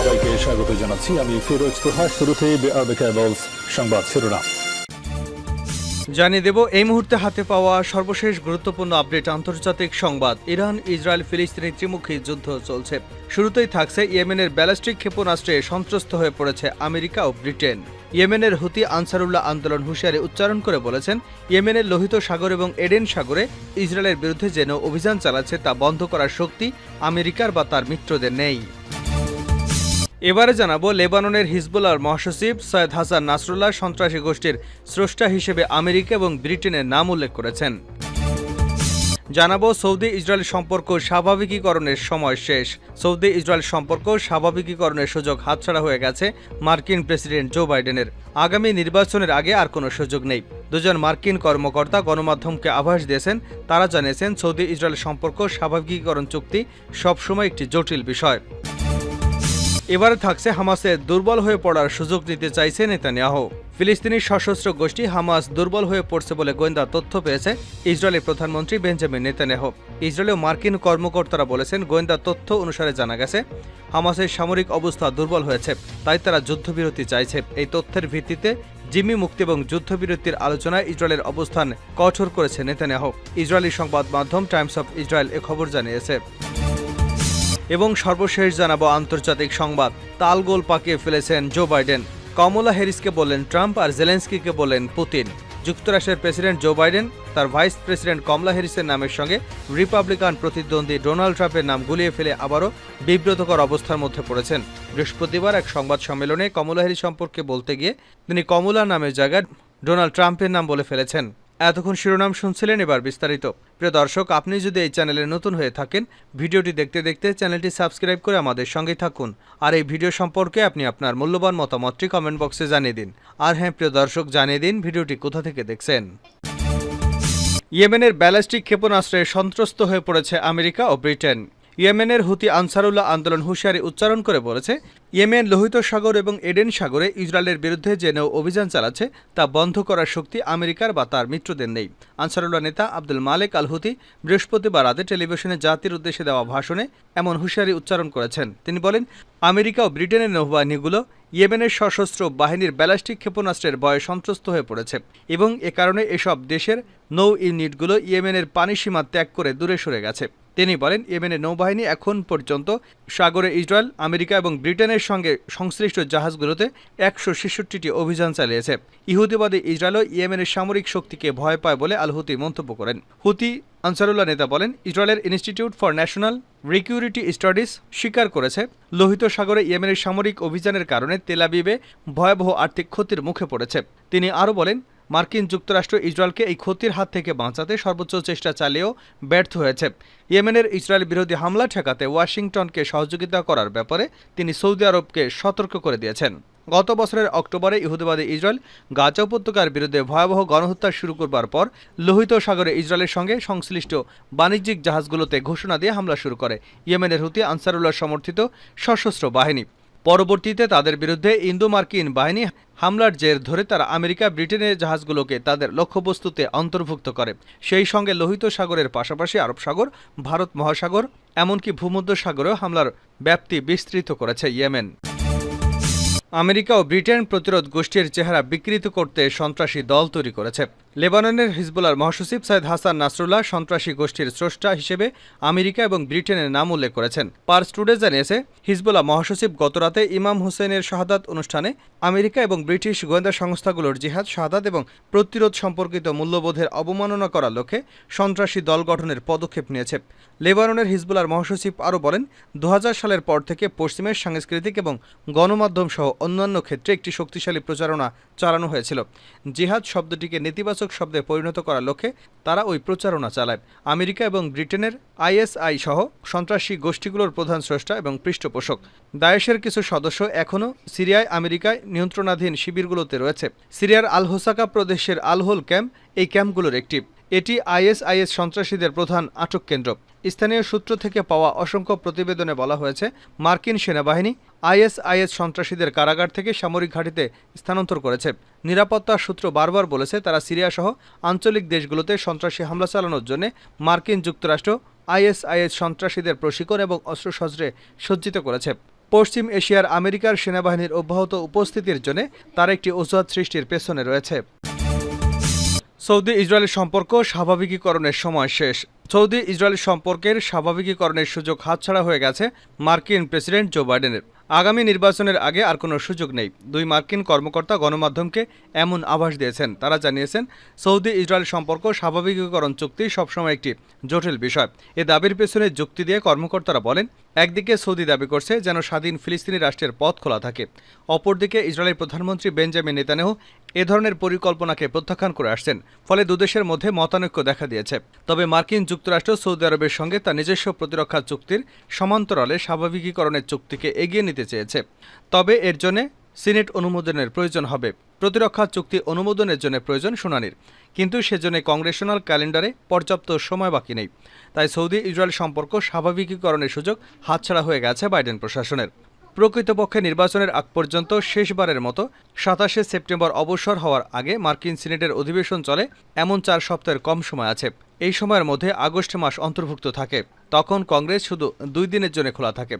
সবাইকে স্বাগত জানাচ্ছি। আমি ফিরোজ তোহা। শুরুতেই সংবাদ শিরোনাম জানিয়ে দেব এই মুহূর্তে হাতে পাওয়া সর্বশেষ গুরুত্বপূর্ণ আপডেট। আন্তর্জাতিক সংবাদ। ইরান ইসরায়েল ফিলিস্তিনি ত্রিমুখী যুদ্ধ চলছে। শুরুতেই থাকছে ইয়েমেনের ব্যালিস্টিক ক্ষেপণাস্ত্রে সন্ত্রস্ত হয়ে পড়েছে আমেরিকা ও ব্রিটেন। ইয়েমেনের হুতি আনসারুল্লাহ আন্দোলন হুঁশিয়ারি উচ্চারণ করে বলেছেন, ইয়েমেনের লোহিত সাগর এবং এডেন সাগরে ইসরায়েলের বিরুদ্ধে যে নৌ অভিযান চালাচ্ছে তা বন্ধ করার শক্তি আমেরিকার বা তার মিত্রদের নেই। এবারে জানাবো লেবাননের হিজবুল্লাহর মহাসচিব সৈয়দ হাসান নাসরুল্লাহ সন্ত্রাসী গোষ্ঠীর স্রষ্টা হিসেবে আমেরিকা এবং ব্রিটেনের নাম উল্লেখ করেছেন। জানাবো সৌদি ইসরায়েল সম্পর্ক স্বাভাবিকীকরণের সময় শেষ। সৌদি ইসরায়েল সম্পর্ক স্বাভাবিকীকরণের সুযোগ হাতছাড়া হয়ে গেছে মার্কিন প্রেসিডেন্ট জো বাইডেনের। আগামী নির্বাচনের আগে আর কোনো সুযোগ নেই। দুজন মার্কিন কর্মকর্তা গণমাধ্যমকে আভাস দিয়েছেন। তারা জানিয়েছেন, সৌদি ইসরায়েল সম্পর্ক স্বাভাবিকীকরণ চুক্তি সবসময় একটি জটিল বিষয়। এবারে থাকছে হামাসের দুর্বল হয়ে পড়ার সুযোগ নিতে চাইছে নেতানিয়াহু। ফিলিস্তিনি সশস্ত্র গোষ্ঠী হামাস দুর্বল হয়ে পড়ছে বলে গোয়েন্দা তথ্য পেয়েছে ইসরায়েলের প্রধানমন্ত্রী বেঞ্জামিন নেতানিয়াহু। ইসরায়েলীয় মার্কিন কর্মকর্তারা বলেছেন, গোয়েন্দা তথ্য অনুসারে জানা গেছে হামাসের সামরিক অবস্থা দুর্বল হয়েছে, তাই তারা যুদ্ধবিরতি চাইছে। এই তথ্যের ভিত্তিতে জিম্মি মুক্তি এবং যুদ্ধবিরতির আলোচনায় ইসরায়েলের অবস্থান কঠোর করেছে নেতানিয়াহু। ইসরায়েলি সংবাদ মাধ্যম টাইমস অফ ইসরায়েল এ খবর জানিয়েছে। এবং সর্বশেষ জানাবো আন্তর্জাতিক সংবাদ। তালগোল পাকিয়ে ফেলেছেন জো বাইডেন। কমলা হ্যারিসকে বললেন ট্রাম্প আর জেলেন্সকিকে বললেন পুতিন। যুক্তরাষ্ট্রের প্রেসিডেন্ট জো বাইডেন তার ভাইস প্রেসিডেন্ট কমলা হ্যারিসের নামের সঙ্গে রিপাবলিকান প্রতিদ্বন্দ্বী ডোনাল্ড ট্রাম্পের নাম গুলিয়ে ফেলে আবারও বিব্রতকর অবস্থার মধ্যে পড়েছেন। বৃহস্পতিবার এক সংবাদ সম্মেলনে কমলা হ্যারিস সম্পর্কে বলতে গিয়ে তিনি কমলা নামের জায়গায় ডোনাল্ড ট্রাম্পের নাম বলে ফেলেছেন। এতক্ষণ শিরোনাম শুনছিলেন, এবার বিস্তারিত। প্রিয় দর্শক, আপনি যদি এই চ্যানেলে নতুন হয়ে থাকেন, ভিডিওটি দেখতে দেখতে চ্যানেলটি সাবস্ক্রাইব করে আমাদের সঙ্গেই থাকুন। আর এই ভিডিও সম্পর্কে আপনি আপনার মূল্যবান মতামতটি কমেন্ট বক্সে জানিয়ে দিন। আর হ্যাঁ প্রিয় দর্শক, জানিয়ে দিন ভিডিওটি কোথা থেকে দেখছেন। ইয়েমেনের ব্যালিস্টিক ক্ষেপণাস্ত্রে সন্ত্রস্ত হয়ে পড়েছে আমেরিকা ও ব্রিটেন। ইয়েমেনের হুতি আনসারুল্লাহ আন্দোলন হুঁশিয়ারি উচ্চারণ করে বলেছে, ইয়েমেন লোহিত সাগর এবং এডেন সাগরে ইসরায়েলের বিরুদ্ধে যে নৌ অভিযান চালাচ্ছে তা বন্ধ করার শক্তি আমেরিকার বা তার মিত্রদের নেই। আনসারুল্লাহ নেতা আব্দুল মালেক আল হুতি বৃহস্পতিবার রাতে টেলিভিশনে জাতির উদ্দেশ্যে দেওয়া ভাষণে এমন হুঁশিয়ারি উচ্চারণ করেছেন। তিনি বলেন, আমেরিকা ও ব্রিটেনের নৌবাহিনীগুলো ইয়েমেনের সশস্ত্র বাহিনীর ব্যালিস্টিক ক্ষেপণাস্ত্রের ভয়ে সন্ত্রস্ত হয়ে পড়েছে এবং এ কারণে এসব দেশের নৌ ইউনিটগুলো ইয়েমেনের পানিসীমা ত্যাগ করে দূরে সরে গেছে। তিনি বলেন, ইয়েমেনের নৌবাহিনী এখন পর্যন্ত সাগরে ইসরায়েল, আমেরিকা এবং ব্রিটেনের সঙ্গে সংশ্লিষ্ট জাহাজগুলোতে 166টি অভিযান চালিয়েছে। ইহুদিবাদী ইসরায়েলও ইয়েমেনের সামরিক শক্তিকে ভয় পায় বলে আল হুতি মন্তব্য করেন। হুতি আনসারুল্লাহ নেতা বলেন, ইসরায়েলের ইনস্টিটিউট ফর ন্যাশনাল রিকিউরিটি স্টাডিজ স্বীকার করেছে, লোহিত সাগরে ইয়েমেনের সামরিক অভিযানের কারণে তেল আবিবে ভয়াবহ আর্থিক ক্ষতির মুখে পড়েছে। তিনি আরও বলেন, মার্কিন যুক্তরাষ্ট্র ইসরায়েলকে এই ক্ষতির হাত থেকে বাঁচাতে সর্বোচ্চ চেষ্টা চালিয়েও ব্যর্থ হয়েছে। ইয়েমেনের ইসরায়েল বিরোধী হামলা ঠেকাতে ওয়াশিংটনকে সহযোগিতা করার ব্যাপারে তিনি সৌদি আরবকে সতর্ক করে দিয়েছেন। গত বছরের অক্টোবরে ইহুদিবাদী ইসরায়েল গাজা উপত্যকার বিরুদ্ধে ভয়াবহ গণহত্যা শুরু করবার পর লোহিত সাগরে ইসরায়েলের সঙ্গে সংশ্লিষ্ট বাণিজ্যিক জাহাজগুলোতে ঘোষণা দিয়ে হামলা শুরু করে ইয়েমেনের হুতি আনসারুল্লাহ সমর্থিত সশস্ত্র বাহিনী। পরবর্তীতে তাদের বিরুদ্ধে ইন্দো মার্কিন বাহিনী হামলার জের ধরে তারা আমেরিকা, ব্রিটেনের জাহাজগুলোকে তাদের লক্ষ্যবস্তুতে অন্তর্ভুক্ত করে। সেই সঙ্গে লোহিত সাগরের পাশাপাশি আরব সাগর, ভারত মহাসাগর, এমনকি ভূমধ্য সাগরেও হামলার ব্যাপ্তি বিস্তৃত করেছে ইয়েমেন। আমেরিকা ও ব্রিটেন প্রতিরোধ গোষ্ঠীর চেহারা বিকৃত করতে সন্ত্রাসী দল তৈরি করেছে। লেবাননের হিজবুল্লাহর মহাসচিব সৈয়দ হাসান নাসরুল্লাহ সন্ত্রাসী গোষ্ঠীর স্রষ্টা হিসেবে আমেরিকা এবং ব্রিটেনের নাম উল্লেখ করেছেন। পার্স টুডে জানিয়েছে, হিজবুল্লাহ মহাসচিব গতরাতে ইমাম হুসেনের শাহাদাত অনুষ্ঠানে আমেরিকা এবং ব্রিটিশ গোয়েন্দা সংস্থাগুলোর জিহাদ, শাহাদাত এবং প্রতিরোধ সম্পর্কিত মূল্যবোধের অবমাননা করার লক্ষ্যে সন্ত্রাসী দল গঠনের পদক্ষেপ নিয়েছে। লেবাননের হিজবুল্লাহর মহাসচিব আরও বলেন, 2000 সালের পর থেকে পশ্চিমের সাংস্কৃতিক এবং গণমাধ্যম সহ অন্যান্য ক্ষেত্রে একটি শক্তিশালী প্রচারণা চালানো হয়েছিল। জিহাদ শব্দটিকে নেতিবাচক শব্দে পরিণত করার লক্ষ্যে তারা ওই প্রচারণা চালায়। আমেরিকা এবং ব্রিটেনের আইএসআই সহ সন্ত্রাসী গোষ্ঠীগুলোর প্রধান স্রষ্টা এবং পৃষ্ঠপোষক। দায়েশের কিছু সদস্য এখনও সিরিয়ায় আমেরিকায় নিয়ন্ত্রণাধীন শিবিরগুলোতে রয়েছে। সিরিয়ার আল হোসাকা প্রদেশের আল হোল ক্যাম্প এই ক্যাম্পগুলোর একটি। এটি আইএসআইএস সন্ত্রাসীদের প্রধান আটক কেন্দ্র। স্থানীয় সূত্র থেকে পাওয়া অসংখ্য প্রতিবেদনে বলা হয়েছে, মার্কিন সেনাবাহিনী আইএসআইএস সন্ত্রাসীদের কারাগার থেকে সামরিক ঘাঁটিতে স্থানান্তর করেছে। নিরাপত্তা সূত্র বারবার বলেছে, তারা সিরিয়া সহ আঞ্চলিক দেশগুলোতে সন্ত্রাসী হামলা চালানোর জন্য মার্কিন যুক্তরাষ্ট্র আইএসআইএস সন্ত্রাসীদের প্রশিক্ষণ এবং অস্ত্রশস্ত্রে সজ্জিত করেছে। পশ্চিম এশিয়ার আমেরিকার সেনাবাহিনীর অব্যাহত উপস্থিতির জন্য তার একটি অজুহাত সৃষ্টির পেছনে রয়েছে। সৌদি ইসরায়েলের সম্পর্ক স্বাভাবিকীকরণের সময় শেষ। সৌদি ইসরায়েল সম্পর্কের স্বাভাবিকীকরণের সুযোগ হাতছাড়া হয়ে গেছে মার্কিন প্রেসিডেন্ট জো বাইডেনের। আগামী নির্বাচনের আগে আর কোনো সুযোগ নেই। দুই মার্কিন কর্মকর্তা গণমাধ্যমকে এমন আভাস দিয়েছেন। তারা জানিয়েছেন, সৌদি ইসরায়েল সম্পর্ক স্বাভাবিকীকরণ চুক্তি সবসময় একটি জটিল বিষয়। এ দাবির পেছনে যুক্তি দিয়ে কর্মকর্তারা বলেন, একদিকে সৌদি দাবি করছে যেন স্বাধীন ফিলিস্তিনি রাষ্ট্রের পথ খোলা থাকে, অপরদিকে ইসরায়েলের প্রধানমন্ত্রী বেঞ্জামিন নেতানিয়াহু এ ধরনের পরিকল্পনাকে প্রত্যাখ্যান করে আসছেন। ফলে দুদেশের মধ্যে মতানৈক্য দেখা দিয়েছে। তবে মার্কিন যুক্তরাষ্ট্র সৌদি আরবের সঙ্গে তার নিজস্ব প্রতিরক্ষা চুক্তির সমান্তরালে স্বাভাবিকীকরণের চুক্তিকে এগিয়ে নিতে চেয়েছে। তবে এর জন্য সিনেট অনুমোদনের প্রয়োজন হবে। প্রতিরক্ষা চুক্তি অনুমোদনের জন্য প্রয়োজন শুনানির, কিন্তু সেজন্য কংগ্রেশনাল ক্যালেন্ডারে পর্যাপ্ত সময় বাকি নেই। তাই সৌদি ইসরায়েল সম্পর্ক স্বাভাবিকীকরণের সুযোগ হাতছাড়া হয়ে গেছে বাইডেন প্রশাসনের। প্রকৃতপক্ষে নির্বাচনের আগ পর্যন্ত শেষবারের মতো ২৭শে সেপ্টেম্বর অবসর হওয়ার আগে মার্কিন সিনেটের অধিবেশন চলে এমন ৪ সপ্তাহের কম সময় আছে। এই সময়ের মধ্যে আগস্ট মাস অন্তর্ভুক্ত থাকে। তখন কংগ্রেস শুধু ২ দিনের জন্য খোলা থাকে।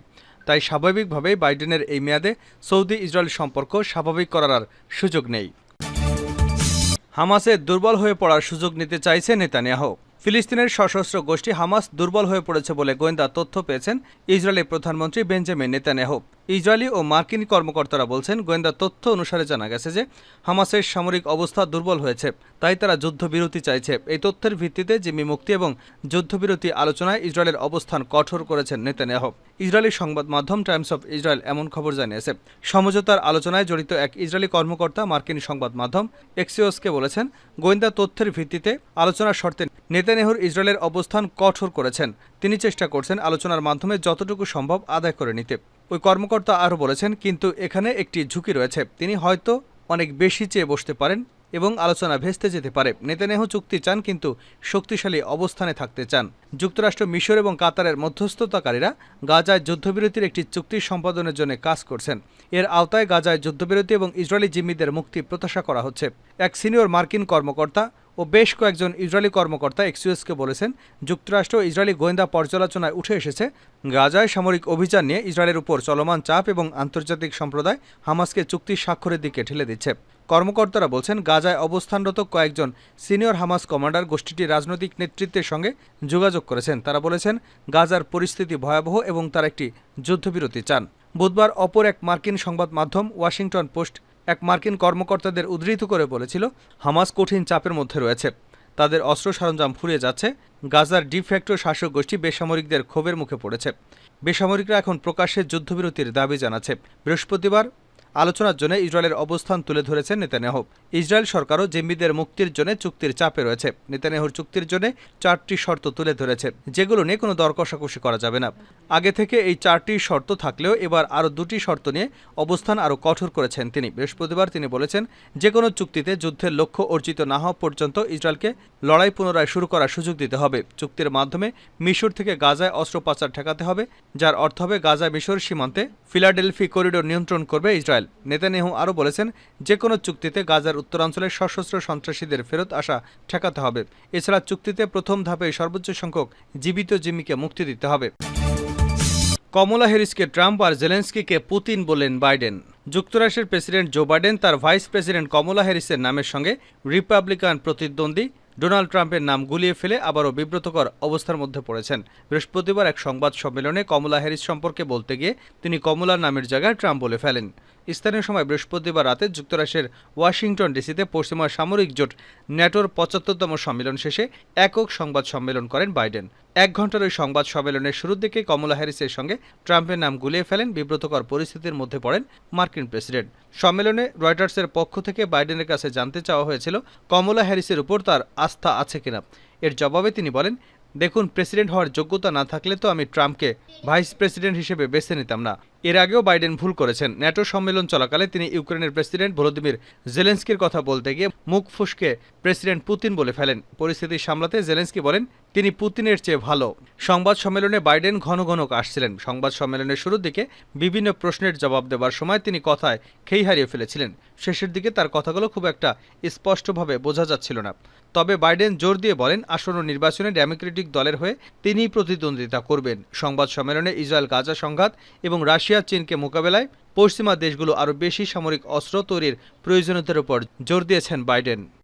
তাই স্বাভাবিকভাবেই বাইডেনের এই মেয়াদে সৌদি ইসরায়েল সম্পর্ক স্বাভাবিক করার আর সুযোগ নেই। হামাসের দুর্বল হয়ে পড়ার সুযোগ নিতে চাইছে নেতানিয়াহু। ফিলিস্তিনের সশস্ত্র গোষ্ঠী হামাস দুর্বল হয়ে পড়েছে বলে গোয়েন্দা তথ্য পেয়েছেন ইসরায়েলের প্রধানমন্ত্রী বেঞ্জামিন নেতানিয়াহু। ইসরায়েলি ও মার্কিন কর্মকর্তারা বলছেন, গোয়েন্দা তথ্য অনুসারে জানা গেছে যে হামাসের সামরিক অবস্থা দুর্বল হয়েছে, তাই তারা যুদ্ধবিরতি চাইছে। এই তথ্যের ভিত্তিতে জিম্মি মুক্তি এবং যুদ্ধবিরতি আলোচনায় ইসরায়েলের অবস্থান কঠোর করেছেন নেতানিয়াহু। ইসরায়েলি সংবাদ মাধ্যম টাইমস অফ ইসরায়েল এমন খবর জানিয়েছে। সমঝোতার আলোচনায় জড়িত এক ইসরায়েলি কর্মকর্তা মার্কিন সংবাদ মাধ্যম এক্সিওসকে বলেছেন, গোয়েন্দা তথ্যের ভিত্তিতে আলোচনার শর্তে নেতানিয়াহুর ইসরায়েলের অবস্থান কঠোর করেছেন। তিনি চেষ্টা করছেন আলোচনার মাধ্যমে যতটুকু সম্ভব আদায় করে নিতে। ওই কর্মকর্তা আরও বলেছেন, কিন্তু এখানে একটি ঝুঁকি রয়েছে। তিনি হয়তো অনেক বেশি চেয়ে বসতে পারেন এবং আলোচনা ভেস্তে যেতে পারে। নেতানিয়াহু চুক্তি চান, কিন্তু শক্তিশালী অবস্থানে থাকতে চান। যুক্তরাষ্ট্র, মিশর এবং কাতারের মধ্যস্থতাকারীরা গাজায় যুদ্ধবিরতির একটি চুক্তি সম্পাদনের জন্য কাজ করছেন। এর আওতায় গাজায় যুদ্ধবিরতি এবং ইসরায়েলি জিম্মিদের মুক্তি প্রত্যাশা করা হচ্ছে। এক সিনিয়র মার্কিন কর্মকর্তা ও বেশ কয়েকজন ইসরায়েলি কর্মকর্তা এক্সিওসকে বলেছেন, যুক্তরাষ্ট্র ও ইসরায়েলি গোয়েন্দা পর্যালোচনায় উঠে এসেছে গাজায় সামরিক অভিযান নিয়ে ইসরায়েলের উপর চলমান চাপ এবং আন্তর্জাতিক সম্প্রদায় হামাসকে চুক্তি স্বাক্ষরের দিকে ঠেলে দিচ্ছে। কর্মকর্তারা বলছেন, গাজায় অবস্থানরত কয়েকজন সিনিয়র হামাস কমান্ডার গোষ্ঠীটির রাজনৈতিক নেতৃত্বের সঙ্গে যোগাযোগ করেছেন। তারা বলেছেন, গাজার পরিস্থিতি ভয়াবহ এবং তারা একটি যুদ্ধবিরতি চান। বুধবার অপর এক মার্কিন সংবাদ মাধ্যম ওয়াশিংটন পোস্ট এক মার্কিন কর্মকর্তাদের উদ্ধৃত করে বলেছিল, হামাস কঠিন চাপের মধ্যে রয়েছে। তাদের অস্ত্র সরঞ্জাম ফুরিয়ে যাচ্ছে। গাজার ডিফ্যাক্টো শাসক গোষ্ঠী বেসামরিকদের ক্ষোভের মুখে পড়েছে। বেসামরিকরা এখন প্রকাশ্যে যুদ্ধবিরতির দাবি জানাচ্ছে। বৃহস্পতিবার আলোচনার জন্য ইসরায়েলের অবস্থান তুলে ধরেছেন নেতানিয়াহু। ইসরায়েল সরকারও জিম্মিদের মুক্তির জন্য চুক্তির চাপে রয়েছে। নেতানিয়াহুর চুক্তির জন্য 4টি শর্ত তুলে ধরেছে, যেগুলো নিয়ে কোনো দর কষাকষি করা যাবে না। আগে থেকে এই 4টি শর্ত থাকলেও এবার আরও 2টি শর্ত নিয়ে অবস্থান আরও কঠোর করেছেন তিনি। বৃহস্পতিবার তিনি বলেছেন, যে কোনো চুক্তিতে যুদ্ধের লক্ষ্য অর্জিত না হওয়া পর্যন্ত ইসরায়েলকে লড়াই পুনরায় শুরু করার সুযোগ দিতে হবে। চুক্তির মাধ্যমে মিশর থেকে গাজায় অস্ত্র পাচার ঠেকাতে হবে, যার অর্থ হবে গাজা মিশর সীমান্তে ফিলাডেলফি করিডোর নিয়ন্ত্রণ করবে ইসরায়েল। নেতানিয়াহু আরও বলেছেন, যে কোনো চুক্তিতে গাজার উত্তরাঞ্চলের সশস্ত্র সন্ত্রাসীদের ফেরত আসা ঠেকাতে হবে। এছাড়া চুক্তিতে প্রথম ধাপে সর্বোচ্চ সংখ্যক জীবিত জিম্মিকে মুক্তি দিতে হবে। কমলা হ্যারিসকে ট্রাম্প আর জেলেন্সকিকে পুতিন বললেন বাইডেন। যুক্তরাষ্ট্রের প্রেসিডেন্ট জো বাইডেন তার ভাইস প্রেসিডেন্ট কমলা হ্যারিসের নামের সঙ্গে রিপাবলিকান প্রতিদ্বন্দ্বী ডোনাল্ড ট্রাম্পের নাম গুলিয়ে ফেলে আবারও বিব্রতকর অবস্থার মধ্যে পড়েছেন। বৃহস্পতিবার এক সংবাদ সম্মেলনে কমলা হ্যারিস সম্পর্কে বলতে গিয়ে তিনি কমলার নামের জায়গায় ট্রাম্প বলে ফেলেন। স্থানীয় সময় বৃহস্পতিবার রাতে যুক্তরাষ্ট্রের ওয়াশিংটন ডিসিতে পশ্চিমা সামরিক জোট ন্যাটোর ৭৫তম সম্মেলন শেষে একক সংবাদ সম্মেলন করেন বাইডেন। 1 ঘণ্টার ওই সংবাদ সম্মেলনের শুরুর দিকে কমলা হ্যারিসের সঙ্গে ট্রাম্পের নাম গুলিয়ে ফেলেন। বিব্রতকর পরিস্থিতির মধ্যে পড়েন মার্কিন প্রেসিডেন্ট। সম্মেলনে রয়টার্সের পক্ষ থেকে বাইডেনের কাছে জানতে চাওয়া হয়েছিল কমলা হ্যারিসের উপর তার আস্থা আছে কিনা। এর জবাবে তিনি বলেন, দেখুন, প্রেসিডেন্ট হওয়ার যোগ্যতা না থাকলে তো আমি ট্রাম্পকে ভাইস প্রেসিডেন্ট হিসেবে বেছে নিতাম না। এর আগেও বাইডেন ভুল করেছেন। ন্যাটো সম্মেলন চলাকালে তিনি ইউক্রেনের প্রেসিডেন্ট ভলোদিমির জেলেন্সকির কথা বলতে গিয়ে মুখ ফুসকে প্রেসিডেন্ট পুতিন বলে ফেলেন। পরিস্থিতি সামলাতে জেলেন্সকি বলেন তিনি পুতিনের চেয়ে ভালো। সংবাদ সম্মেলনে বাইডেন ঘন ঘন আসছিলেন। সংবাদ সম্মেলনের শুরুর দিকে বিভিন্ন প্রশ্নের জবাব দেওয়ার সময় তিনি কথায় খেই হারিয়ে ফেলেছিলেন। শেষের দিকে তার কথাগুলো খুব একটা স্পষ্টভাবে বোঝা যাচ্ছিল না। তবে বাইডেন জোর দিয়ে বলেন, আসন্ন নির্বাচনে ডেমোক্রেটিক দলের হয়ে তিনিই প্রতিদ্বন্দ্বিতা করবেন। সংবাদ সম্মেলনে ইসরায়েল গাজা সংঘাত এবং রাশিয়া রাশিয়া চীনকে মোকাবেলায় পশ্চিমা দেশগুলো আরও বেশি সামরিক অস্ত্র তৈরির প্রয়োজনীয়তার উপর জোর দিয়েছেন বাইডেন।